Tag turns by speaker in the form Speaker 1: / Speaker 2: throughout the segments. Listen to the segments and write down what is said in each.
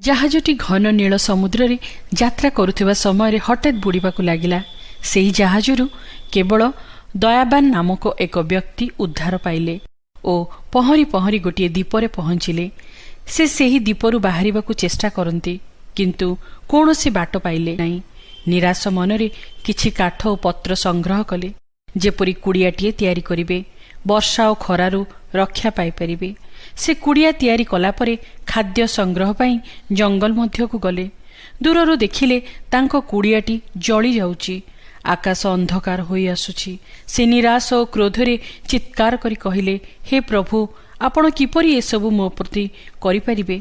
Speaker 1: ଜାହାଜଟି ଘନ ନୀଳ ସମୁଦ୍ରରେ ଯାତ୍ରା କରୁଥିବା ସମୟରେ ହଠାତ୍ ବୁଡ଼ିବାକୁ ଲାଗିଲା। ସେହି ଜାହାଜରୁ କେବଳ ଦୟାବାନ ନାମକ ଏକ ବ୍ୟକ୍ତି ଉଦ୍ଧାର ପାଇଲେ ଓ ପହଁରି ପହଁରି ଗୋଟିଏ ଦ୍ୱୀପରେ ପହଞ୍ଚିଲେ। ସେ ସେହି ଦ୍ୱୀପରୁ ବାହାରିବାକୁ ଚେଷ୍ଟା କରନ୍ତି, କିନ୍ତୁ କୌଣସି ବାଟ ପାଇଲେ ନାହିଁ। ନିରାଶ ମନରେ କିଛି କାଠ ଓ ପତ୍ର ସଂଗ୍ରହ କଲେ, ଯେପରି କୁଡ଼ିଆଟିଏ ତିଆରି କରିବେ, ବର୍ଷା ଓ ଖରାରୁ ରକ୍ଷା ପାଇପାରିବେ। ସେ କୁଡ଼ିଆ ତିଆରି କଲାପରେ ଖାଦ୍ୟ ସଂଗ୍ରହ ପାଇଁ ଜଙ୍ଗଲ ମଧ୍ୟକୁ ଗଲେ। ଦୂରରୁ ଦେଖିଲେ ତାଙ୍କ କୁଡ଼ିଆଟି ଜଳି ଯାଉଛି। ଆକାଶ ଅନ୍ଧକାର ହୋଇ ଆସୁଛି। ସେ ନିରାଶ ଓ କ୍ରୋଧରେ ଚିତ୍କାର କରି କହିଲେ, ହେ ପ୍ରଭୁ, ଆପଣ କିପରି ଏସବୁ ମୋ ପ୍ରତି କରିପାରିବେ?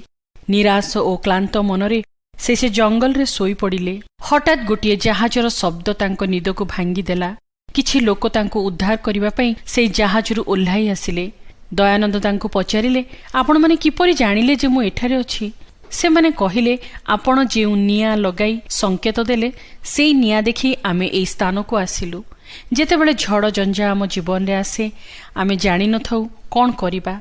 Speaker 1: ନିରାଶ ଓ କ୍ଳାନ୍ତ ମନରେ ସେ ଜଙ୍ଗଲରେ ଶୋଇପଡ଼ିଲେ। ହଠାତ୍ ଗୋଟିଏ ଜାହାଜର ଶବ୍ଦ ତାଙ୍କ ନିଦକୁ ଭାଙ୍ଗିଦେଲା। କିଛି ଲୋକ ତାଙ୍କୁ ଉଦ୍ଧାର କରିବା ପାଇଁ ସେହି ଜାହାଜରୁ ଓହ୍ଲାଇ ଆସିଲେ। ଦୟାନନ୍ଦ ତାଙ୍କୁ ପଚାରିଲେ, ଆପଣମାନେ କିପରି ଜାଣିଲେ ଯେ ମୁଁ ଏଠାରେ ଅଛି? ସେମାନେ କହିଲେ, ଆପଣ ଯେଉଁ ନିଆଁ ଲଗାଇ ସଙ୍କେତ ଦେଲେ, ସେଇ ନିଆଁ ଦେଖି ଆମେ ଏହି ସ୍ଥାନକୁ ଆସିଲୁ। ଯେତେବେଳେ ଝଡ଼ ଜଞ୍ଜା ଆମ ଜୀବନରେ ଆସେ, ଆମେ ଜାଣିନଥାଉ କ'ଣ କରିବା।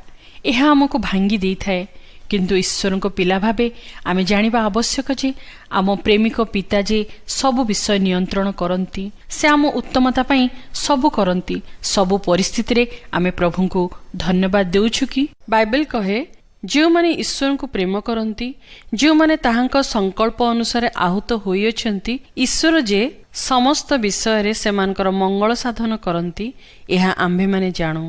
Speaker 1: ଏହା ଆମକୁ ଭାଙ୍ଗି ଦେଇଥାଏ। କିନ୍ତୁ ଈଶ୍ୱରଙ୍କ ପିଲା ଭାବେ ଆମେ ଜାଣିବା ଆବଶ୍ୟକ ଯେ ଆମ ପ୍ରେମିକ ପିତା ଯେ ସବୁ ବିଷୟ ନିୟନ୍ତ୍ରଣ କରନ୍ତି। ସେ ଆମ ଉତ୍ତମତା ପାଇଁ ସବୁ କରନ୍ତି। ସବୁ ପରିସ୍ଥିତିରେ ଆମେ ପ୍ରଭୁଙ୍କୁ ଧନ୍ୟବାଦ ଦେଉଛୁ କି? ବାଇବେଲ କହେ, ଯେଉଁମାନେ ଈଶ୍ୱରଙ୍କୁ ପ୍ରେମ କରନ୍ତି, ଯେଉଁମାନେ ତାହାଙ୍କ ସଂକଳ୍ପ ଅନୁସାରେ ଆହୁତ ହୋଇଅଛନ୍ତି, ଈଶ୍ୱର ଯେ ସମସ୍ତ ବିଷୟରେ ସେମାନଙ୍କର ମଙ୍ଗଳ ସାଧନ କରନ୍ତି, ଏହା ଆମ୍ଭେମାନେ ଜାଣୁ।